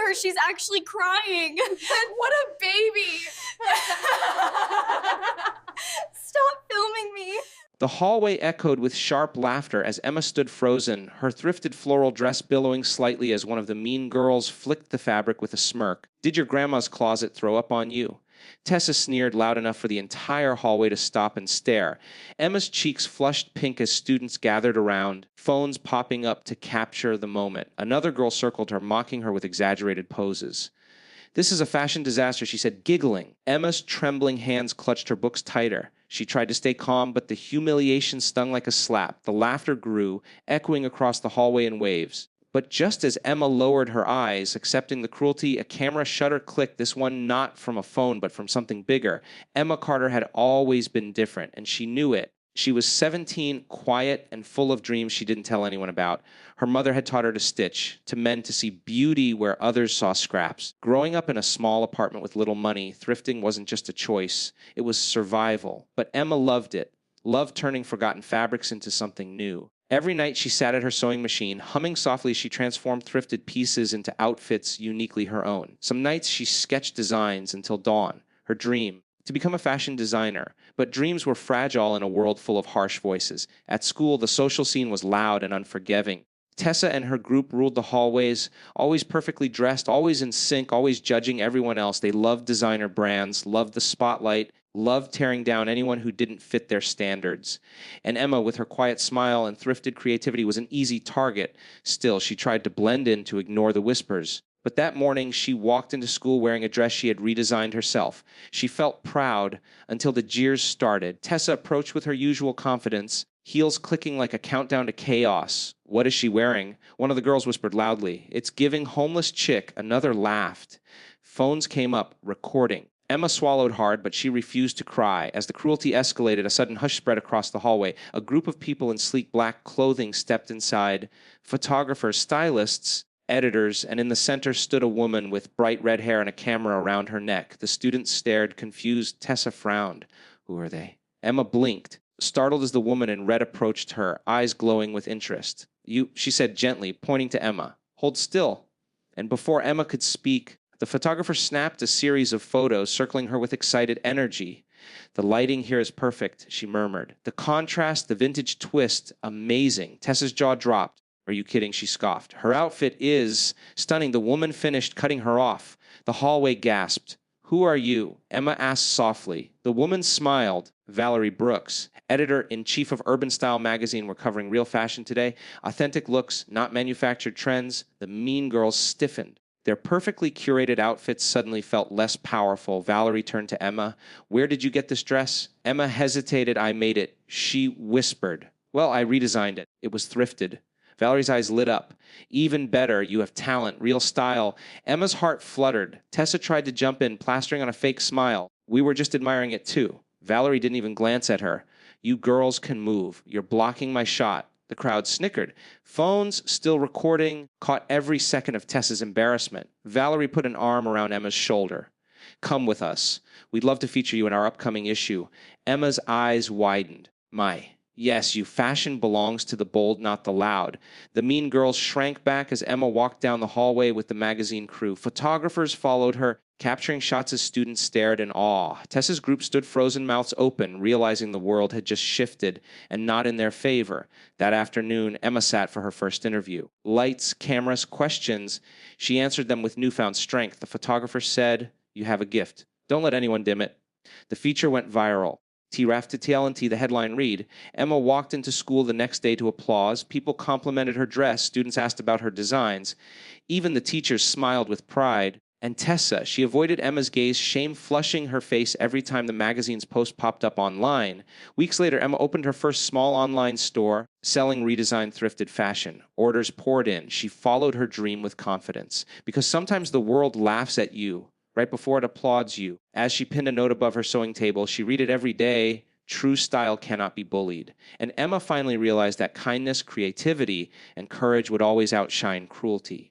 her. She's actually crying. What a baby. Stop filming me. The hallway echoed with sharp laughter as Emma stood frozen, her thrifted floral dress billowing slightly as one of the mean girls flicked the fabric with a smirk. Did your grandma's closet throw up on you? Tessa sneered loud enough for the entire hallway to stop and stare. Emma's cheeks flushed pink as students gathered around, phones popping up to capture the moment. Another girl circled her, mocking her with exaggerated poses. This is a fashion disaster, she said, giggling. Emma's trembling hands clutched her books tighter. She tried to stay calm, but the humiliation stung like a slap. The laughter grew, echoing across the hallway in waves. But just as Emma lowered her eyes, accepting the cruelty, a camera shutter clicked, this one not from a phone, but from something bigger. Emma Carter had always been different, and she knew it. She was 17, quiet, and full of dreams she didn't tell anyone about. Her mother had taught her to stitch, to mend, to see beauty where others saw scraps. Growing up in a small apartment with little money, thrifting wasn't just a choice. It was survival. But Emma loved it, loved turning forgotten fabrics into something new. Every night she sat at her sewing machine, humming softly as she transformed thrifted pieces into outfits uniquely her own. Some nights she sketched designs until dawn, her dream, to become a fashion designer. But dreams were fragile in a world full of harsh voices. At school, the social scene was loud and unforgiving. Tessa and her group ruled the hallways, always perfectly dressed, always in sync, always judging everyone else. They loved designer brands, loved the spotlight, loved tearing down anyone who didn't fit their standards. And Emma, with her quiet smile and thrifted creativity, was an easy target. Still, she tried to blend in to ignore the whispers. But that morning, she walked into school wearing a dress she had redesigned herself. She felt proud until the jeers started. Tessa approached with her usual confidence, heels clicking like a countdown to chaos. What is she wearing? One of the girls whispered loudly. It's giving homeless chick. Another laughed. Phones came up, recording. Emma swallowed hard, but she refused to cry. As the cruelty escalated, a sudden hush spread across the hallway. A group of people in sleek black clothing stepped inside. Photographers, stylists, editors, and in the center stood a woman with bright red hair and a camera around her neck. The students stared, confused. Tessa frowned. Who are they? Emma blinked, startled as the woman in red approached her, eyes glowing with interest. You, she said gently, pointing to Emma. Hold still. And before Emma could speak, the photographer snapped a series of photos, circling her with excited energy. The lighting here is perfect, she murmured. The contrast, the vintage twist, amazing. Tessa's jaw dropped. Are you kidding? She scoffed. Her outfit is stunning. The woman finished, cutting her off. The hallway gasped. Who are you? Emma asked softly. The woman smiled. Valerie Brooks, editor-in-chief of Urban Style magazine. We're covering real fashion today. Authentic looks, not manufactured trends. The mean girls stiffened. Their perfectly curated outfits suddenly felt less powerful. Valerie turned to Emma. Where did you get this dress? Emma hesitated. I made it. She whispered. Well, I redesigned it. It was thrifted. Valerie's eyes lit up. Even better, you have talent, real style. Emma's heart fluttered. Tessa tried to jump in, plastering on a fake smile. We were just admiring it too. Valerie didn't even glance at her. You girls can move. You're blocking my shot. The crowd snickered. Phones, still recording, caught every second of Tessa's embarrassment. Valerie put an arm around Emma's shoulder. Come with us. We'd love to feature you in our upcoming issue. Emma's eyes widened. Yes, you. Fashion belongs to the bold, not the loud. The mean girls shrank back as Emma walked down the hallway with the magazine crew. Photographers followed her, capturing shots as students stared in awe. Tessa's group stood frozen, mouths open, realizing the world had just shifted and not in their favor. That afternoon, Emma sat for her first interview. Lights, cameras, questions. She answered them with newfound strength. The photographer said, you have a gift. Don't let anyone dim it. The feature went viral. T-Raf to TLNT, the headline read. Emma walked into school the next day to applause. People complimented her dress. Students asked about her designs. Even the teachers smiled with pride. And Tessa, she avoided Emma's gaze, shame flushing her face every time the magazine's post popped up online. Weeks later, Emma opened her first small online store, selling redesigned thrifted fashion. Orders poured in. She followed her dream with confidence. Because sometimes the world laughs at you right before it applauds you. As she pinned a note above her sewing table, she read it every day. True style cannot be bullied. And Emma finally realized that kindness, creativity, and courage would always outshine cruelty.